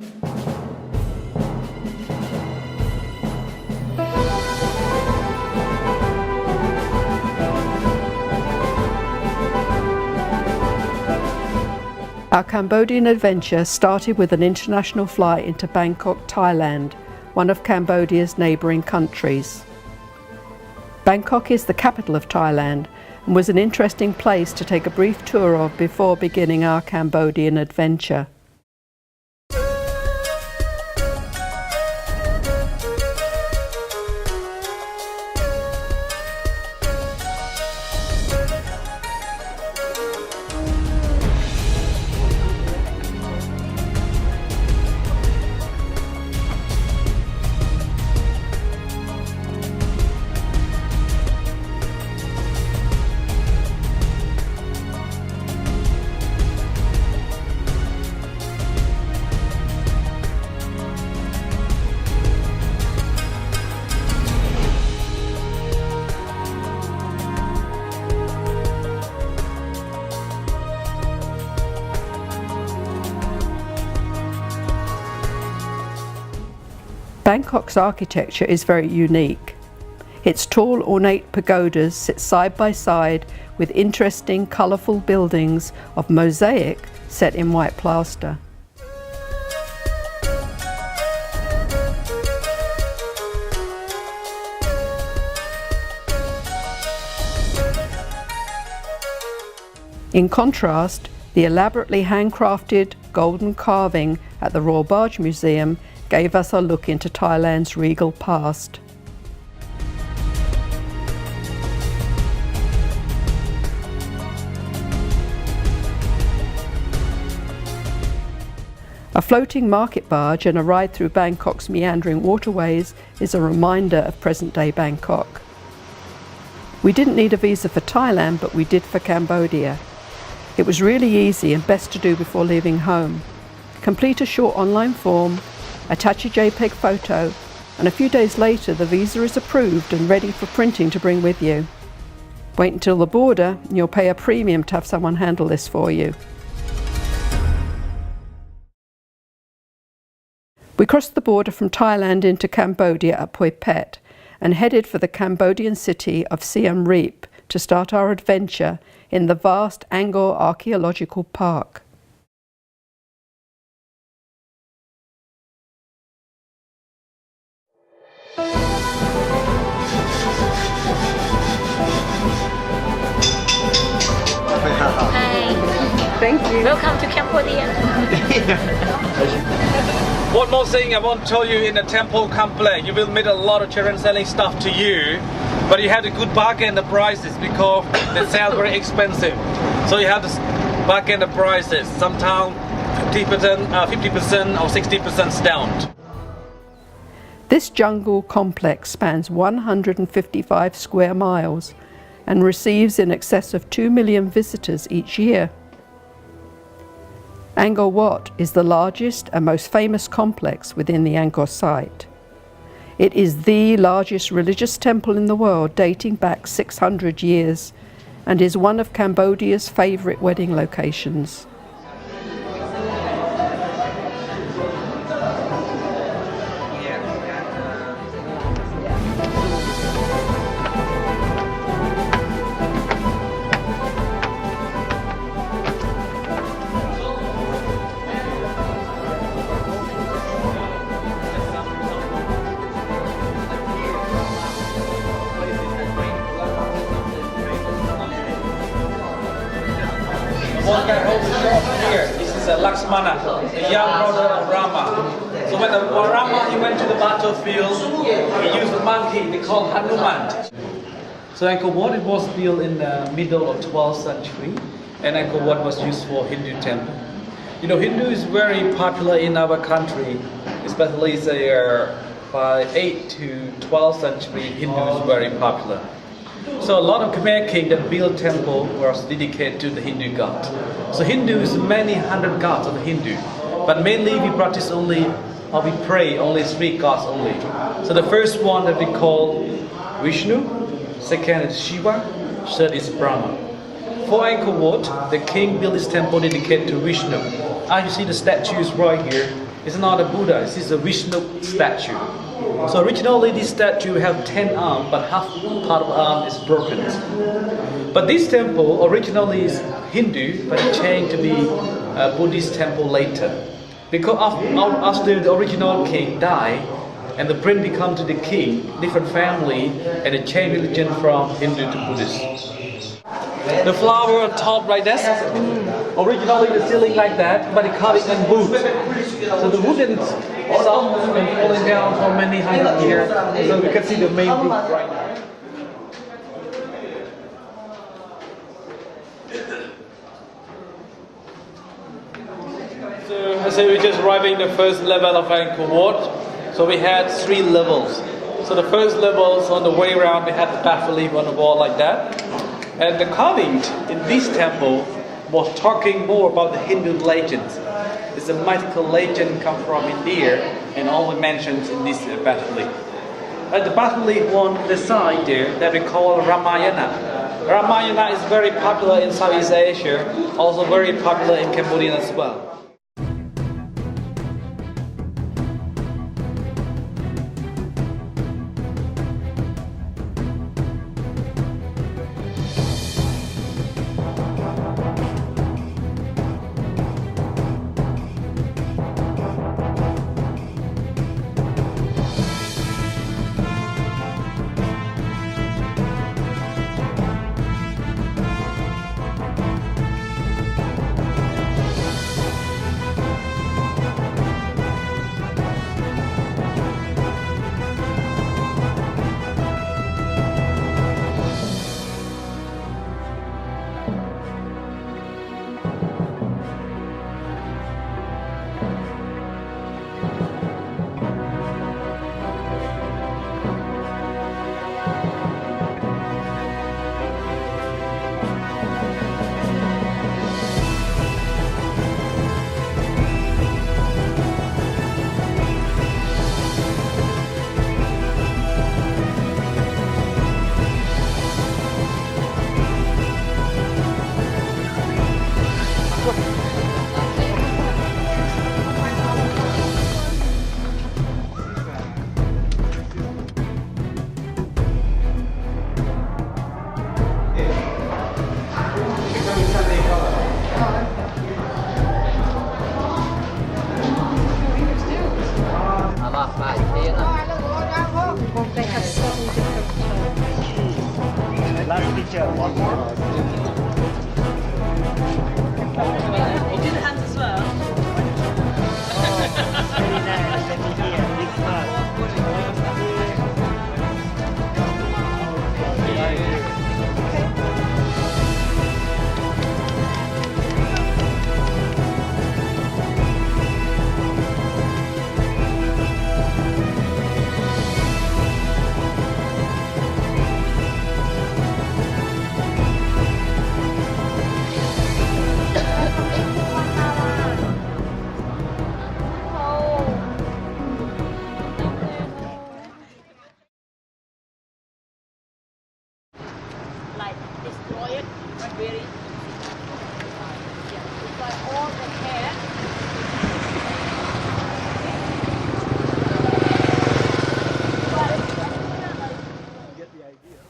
Our Cambodian adventure started with an international flight into Bangkok, Thailand, one of Cambodia's neighbouring countries. Bangkok is the capital of Thailand and was an interesting place to take a brief tour of before beginning our Cambodian adventure. Bangkok's architecture is very unique. Its tall, ornate pagodas sit side by side with interesting, colourful buildings of mosaic set in white plaster. In contrast, the elaborately handcrafted golden carving at the Royal Barge Museum gave us a look into Thailand's regal past. A floating market barge and a ride through Bangkok's meandering waterways is a reminder of present-day Bangkok. We didn't need a visa for Thailand, but we did for Cambodia. It was really easy and best to do before leaving home. Complete a short online form, attach a JPEG photo, and a few days later the visa is approved and ready for printing to bring with you. Wait until the border and you'll pay a premium to have someone handle this for you. We crossed the border from Thailand into Cambodia at Phuket and headed for the Cambodian city of Siem Reap to start our adventure in the vast Angkor archaeological park. Thank you. Welcome to Cambodia. One more thing I want to tell you, in the temple complex, you will meet a lot of children selling stuff to you, but you have to good bargain the prices because they sell very expensive. So you have to bargain the prices. Sometimes 50% or 60% discount. This jungle complex spans 155 square miles and receives in excess of 2 million visitors each year. Angkor Wat is the largest and most famous complex within the Angkor site. It is the largest religious temple in the world, dating back 600 years, and is one of Cambodia's favourite wedding locations. One guy holds the shop here. This is Lakshmana, the young brother of Rama. So when Rama he went to the battlefield, he used a monkey they call Hanuman. So Angkor Wat, it was built in the middle of 12th century, and Angkor Wat was used for Hindu temple. You know, Hindu is very popular in our country, especially by 8th to 12th century, Hindu is very popular. So a lot of Khmer king that built temple was dedicated to the Hindu god. So Hindu is many hundred gods of Hindu, but mainly we practice only, or we pray only 3 gods only. So the first one that we call Vishnu, second is Shiva, third is Brahma. For Angkor Wat, the king built his temple dedicated to Vishnu. As you see the statues right here, It's not a Buddha, this is a Vishnu statue. So originally this statue have 10 arms, but half part of the arm is broken. But this temple originally is Hindu, but it changed to be a Buddhist temple later. Because after the original king died, and the prince become to the king, different family, and it changed religion from Hindu to Buddhist. The flower on top like that, originally the ceiling like that, but it carving in wood. So the wood is soft and falling down for many hundred years. So we can see the main roof right now. So we're just arriving the first level of Angkor Wat. So we had 3 levels. So the first levels on the way around we had the bas-relief on the wall like that. And the carving in this temple was talking more about the Hindu legends. It's a mythical legend come from India and only mentioned in this bas-relief. At the bas-relief on the side there that we call Ramayana. Ramayana is very popular in Southeast Asia, also very popular in Cambodia as well.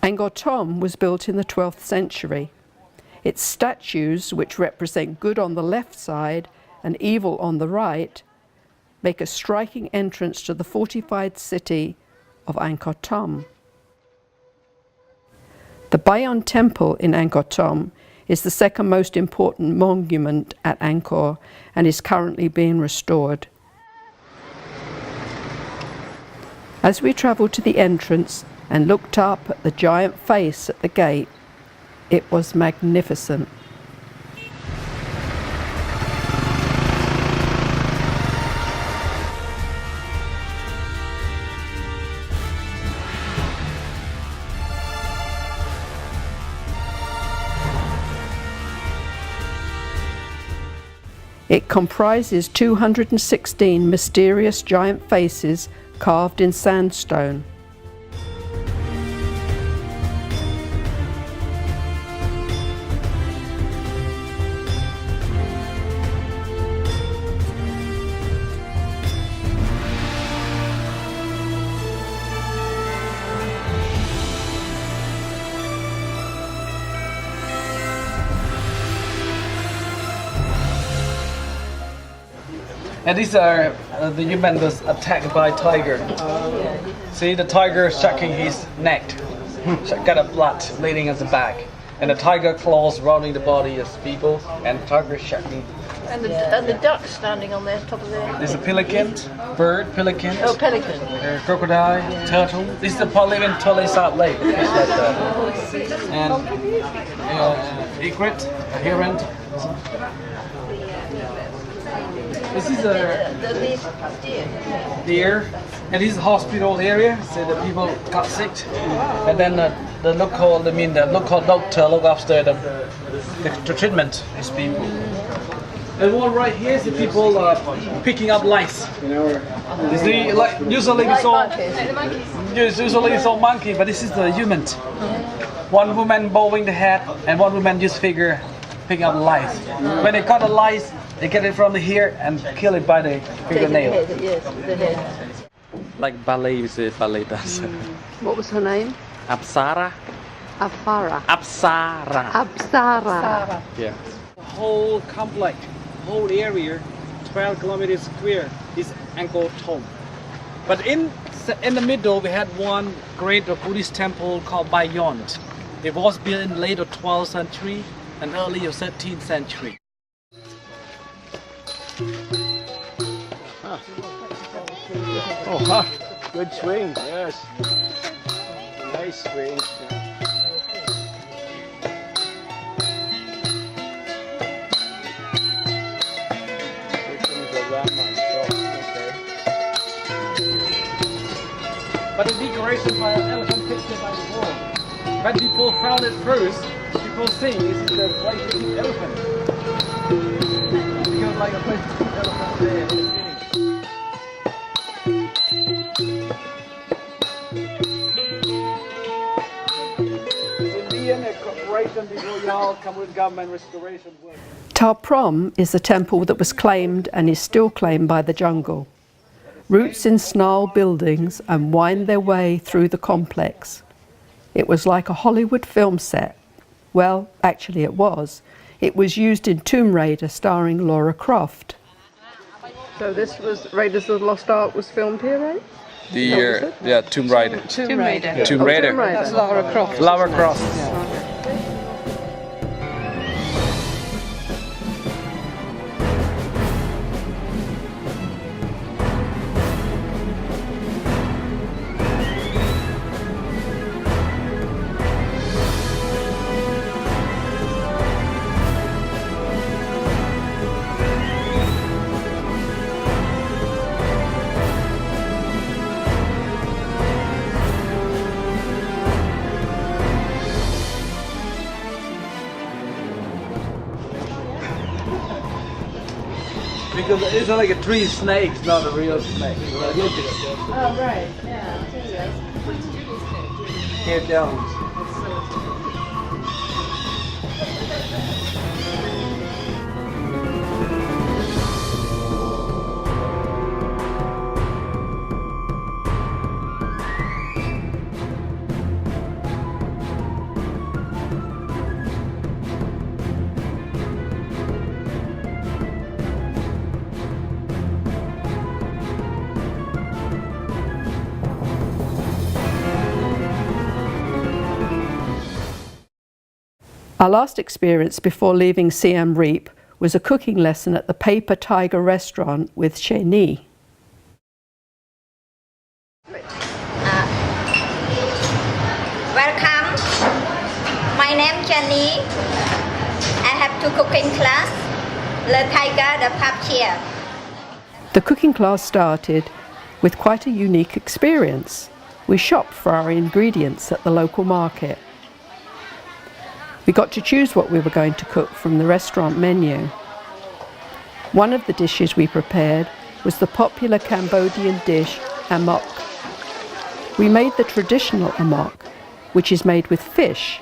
Angkor Thom was built in the 12th century. Its statues, which represent good on the left side and evil on the right, make a striking entrance to the fortified city of Angkor Thom. The Bayon Temple in Angkor Thom is the second most important monument at Angkor and is currently being restored. As we travelled to the entrance and looked up at the giant face at the gate, it was magnificent. It comprises 216 mysterious giant faces carved in sandstone. And these are the human was attacked by tiger. See the tiger sucking his neck. Got a blood bleeding at the back. And the tiger claws rounding the body of people and tiger sucking. And the duck standing on the top of there. There's a pelican, pelican. Oh, pelican. Crocodile, turtle. This is the living Tolesat Lake. It's like that. And egret, a heron. This is a deer, and this is a hospital area, so the people got sick, and then the local doctor look after the treatment of these people. And one right here is the people picking up lice. You see, like usually it's all monkey, but this is the human. One woman bowing the head, and one woman just picking up lice. When they cut the lice, they get it from here and kill it by the fingernail. Yes, the head. Like ballet, you say ballet dancer. What was her name? Apsara. Afara. Apsara. Absara. Yeah. The whole complex, whole area, 12 kilometers square, is Angkor tomb. But in the middle, we had one great Buddhist temple called Bayont. It was built in late 12th century and early 13th century. Oh, huh. Good swing, yes. Nice swing. Here comes the Rama. Okay. But the decoration by an elephant picture by the wall. When people found it first, people think it's the place to keep elephant. Because like a place to keep elephant there in the beginning. Government restoration work. Ta Prohm is a temple that was claimed and is still claimed by the jungle. Roots in snarl buildings and wind their way through the complex. It was like a Hollywood film set. Well, actually it was. It was used in Tomb Raider starring Laura Croft. So this was Raiders of the Lost Ark was filmed here, right? Tomb Raider. Tomb Raider. Tomb Raider. That's Lara Croft. Lara Croft. Because it's like a tree snake, not a real snake. Oh, right, yeah. Here down. Our last experience before leaving Siem Reap was a cooking lesson at the Paper Tiger restaurant with Che Ni. Welcome. My name is Jenny. I have two cooking class. Le Tiger, the pub chair. The cooking class started with quite a unique experience. We shopped for our ingredients at the local market. We got to choose what we were going to cook from the restaurant menu. One of the dishes we prepared was the popular Cambodian dish amok. We made the traditional amok, which is made with fish,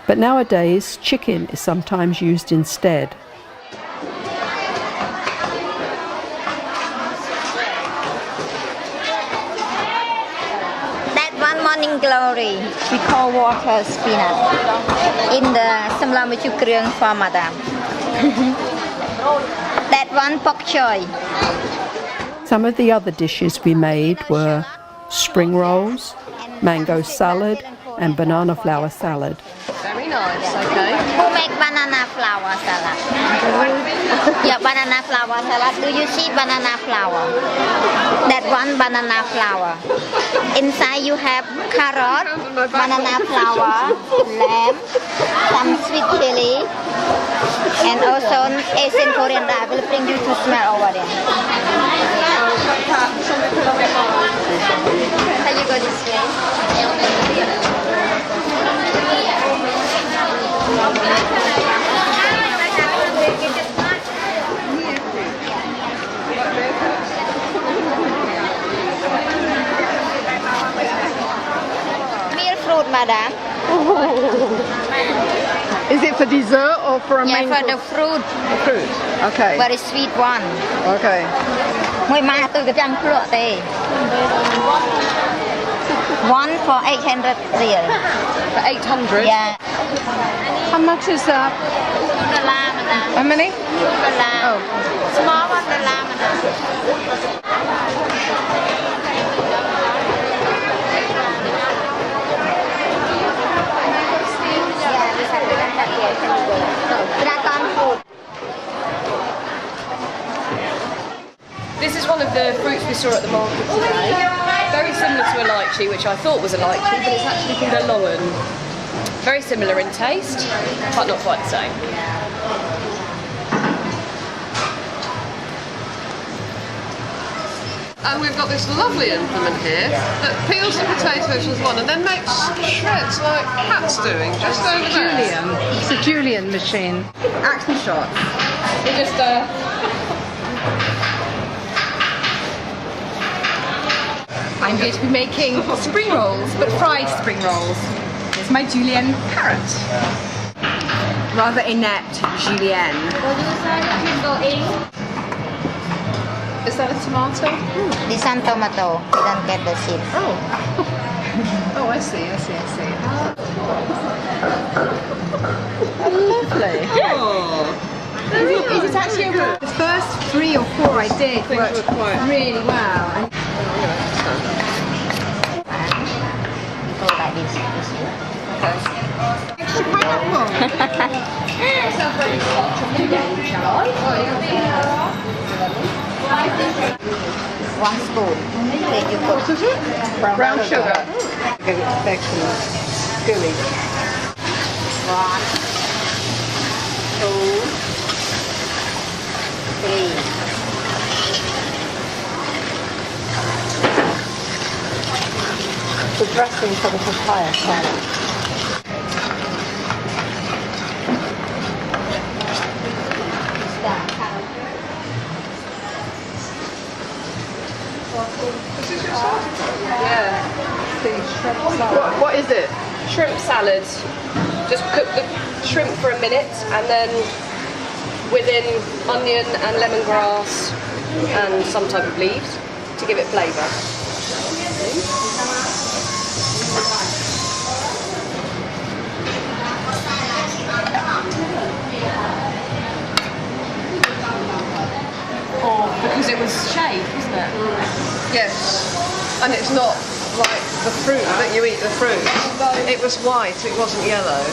but nowadays chicken is sometimes used instead. That one morning glory, we call water spinach. In the Samlam with Krung for Madam. That one bok choy. Some of the other dishes we made were spring rolls, mango salad, and banana flower salad. Very nice, okay. Who make banana flower salad? Yeah, banana flower salad. Do you see banana flower? That one banana flower. Inside you have carrot, banana flower, lamb, some sweet chili, and also Asian coriander. I will bring you to smell over there. Can you go this way? Meal fruit, madam. Is it for dessert or for a main Yeah, for the course? fruit. The fruit. Okay. Very sweet one. Okay. មួយម៉ាទៅកចាំភ្លក់ទេ One for 800 real. For 800? Yeah. How much is that? $2, madam. How many? $2. Oh. Small one, $1, madam. This is one of the fruits we saw at the market today. Very similar to a lychee, which I thought was a lychee, but it's actually called a longan. Very similar in taste, but not quite the same. And we've got this lovely implement here that peels the potatoes with one and then makes shreds like Pat's doing just over there. It's a julienne machine. Action shot. We just I'm going to be making spring rolls, but fried spring rolls. Here's my julienne carrot. Rather inept julienne. Is that a tomato? This one tomato. You don't get the seed. Oh. Oh, I see. Lovely. Oh. Is it actually okay? The first 3 or 4 I did worked really well. Go like this. Extra pineapple. One spoon. Then you put Brown sugar. Get it excellent. Gooey. 1, 2, 3. The dressing for the papaya salad. What is it? shrimp salad. Just cook the shrimp for a minute and then within onion and lemongrass and some type of leaves to give it flavour. Because it was shaved, wasn't it? Yes. And it's not like the fruit that you eat the fruit. It was white, it wasn't yellow.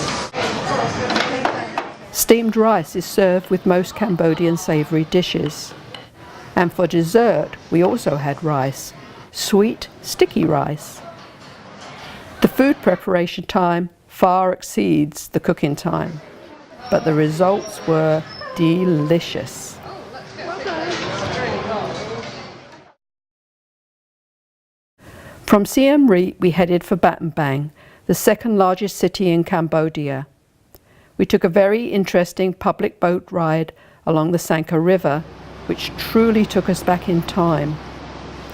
Steamed rice is served with most Cambodian savoury dishes. And for dessert, we also had rice, sweet, sticky rice. The food preparation time far exceeds the cooking time, but the results were delicious. From Siem Reap, we headed for Battambang, the second largest city in Cambodia. We took a very interesting public boat ride along the Sangker River, which truly took us back in time.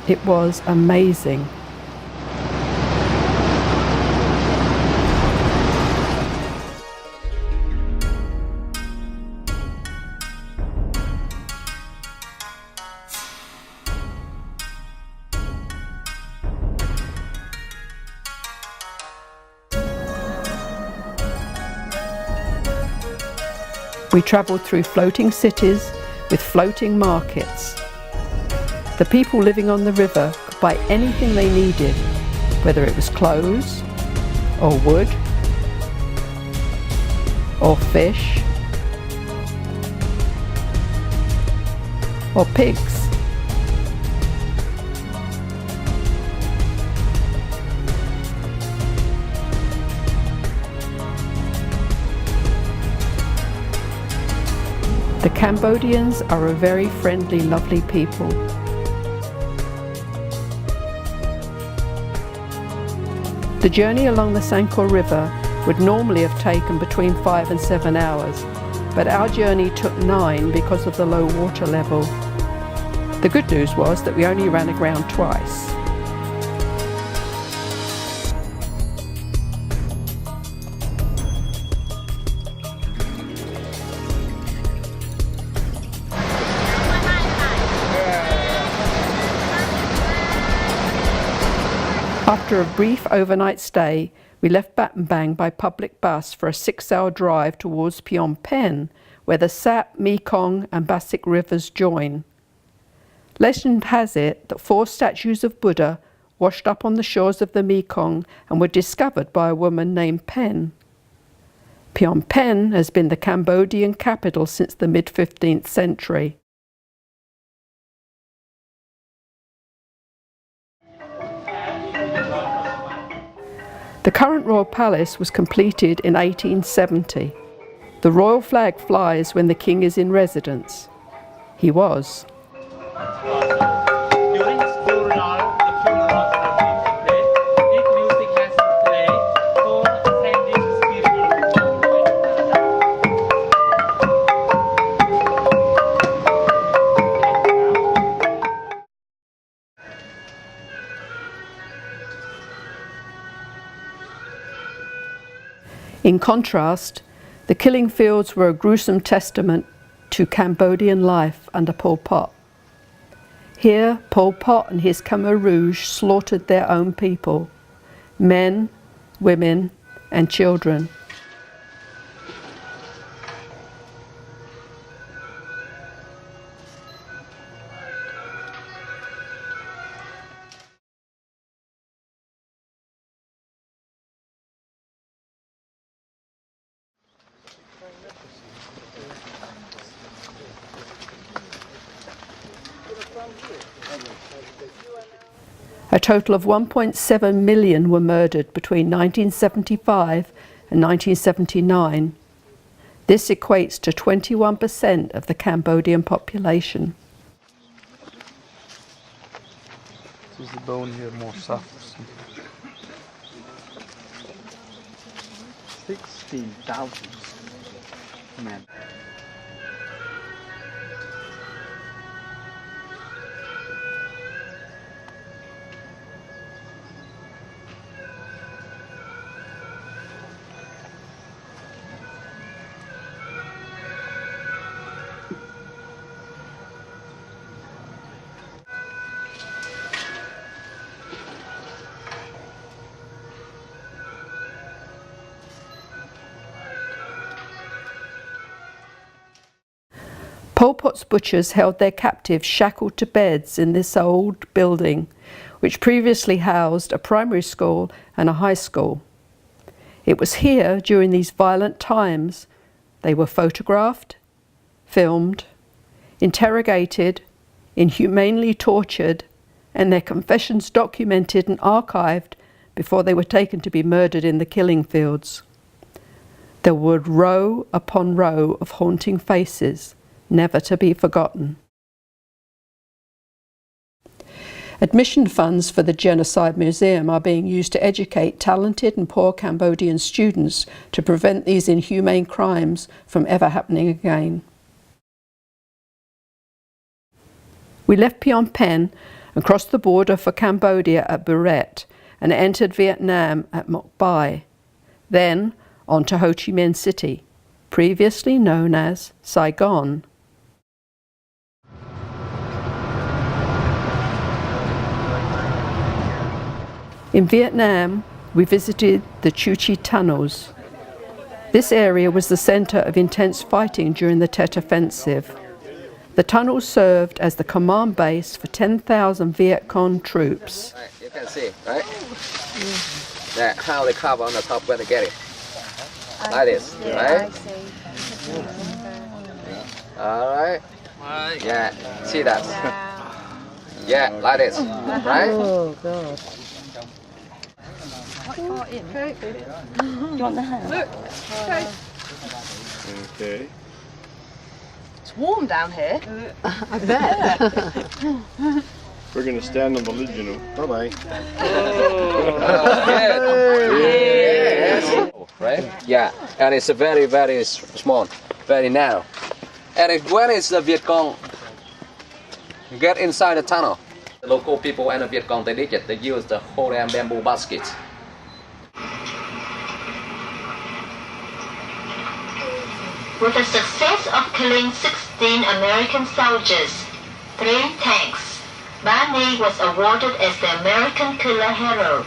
It was amazing. We travelled through floating cities with floating markets. The people living on the river could buy anything they needed, whether it was clothes, or wood, or fish, or pigs. The Cambodians are a very friendly, lovely people. The journey along the Sangker River would normally have taken between 5 and 7 hours, but our journey took 9 because of the low water level. The good news was that we only ran aground twice. After a brief overnight stay, we left Battambang by public bus for a 6-hour drive towards Phnom Penh, where the Sap, Mekong and Basik rivers join. Legend has it that 4 statues of Buddha washed up on the shores of the Mekong and were discovered by a woman named Pen. Phnom Penh has been the Cambodian capital since the mid-15th century. The current royal palace was completed in 1870. The royal flag flies when the king is in residence. He was. During the funeral, if music has to play for sending spirit. In contrast, the killing fields were a gruesome testament to Cambodian life under Pol Pot. Here, Pol Pot and his Khmer Rouge slaughtered their own people, men, women, and children. A total of 1.7 million were murdered between 1975 and 1979. This equates to 21% of the Cambodian population. Is the bone here more soft? 16,000 men. Pol Pot's butchers held their captives shackled to beds in this old building, which previously housed a primary school and a high school. It was here, during these violent times, they were photographed, filmed, interrogated, inhumanely tortured, and their confessions documented and archived before they were taken to be murdered in the killing fields. There were row upon row of haunting faces, never to be forgotten. Admission funds for the Genocide Museum are being used to educate talented and poor Cambodian students to prevent these inhumane crimes from ever happening again. We left Phnom Penh and crossed the border for Cambodia at W.A.V.E and entered Vietnam at W.A.V.E, then on to Ho Chi Minh City, previously known as Saigon. In Vietnam, we visited the Chu Chi tunnels. This area was the centre of intense fighting during the Tet Offensive. The tunnel served as the command base for 10,000 Viet Cong troops. Right, you can see, right? That how they cover on the top when they get it. Like this, right? Alright. Yeah, see that? Yeah, like this, right? Oh, God. Okay. It's warm down here. I bet. We're going to stand on the lid, you know. Bye-bye. Yes. Right? Yeah, and it's a very, very small, very narrow. And when it's the Viet Cong get inside the tunnel, the local people and the Viet Cong, they did it. They use the whole damn bamboo baskets. With the success of killing 16 American soldiers, 3 tanks, W.A.V.E was awarded as the American Killer Hero.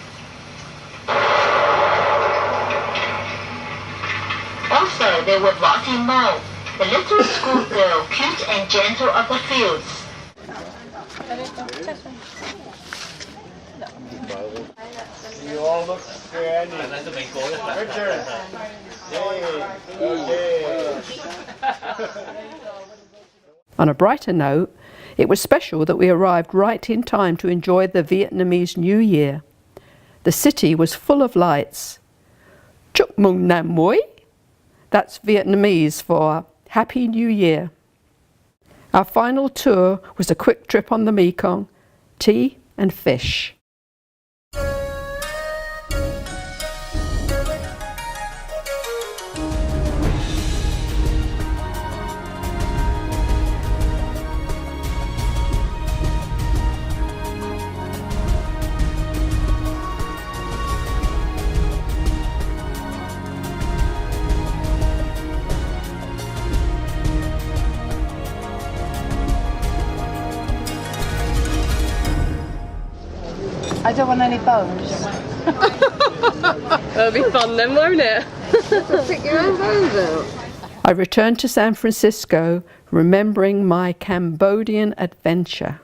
Also, there were Lottie Mo, the little schoolgirl, cute and gentle of the fields. You all look scanny. Richard. On a brighter note, it was special that we arrived right in time to enjoy the Vietnamese New Year. The city was full of lights. Chúc mừng năm mới. That's Vietnamese for Happy New Year. Our final tour was a quick trip on the Mekong, tea and fish. I don't want any bones. It'll be fun then, won't it? Pick your own bones out. I returned to San Francisco, remembering my Cambodian adventure.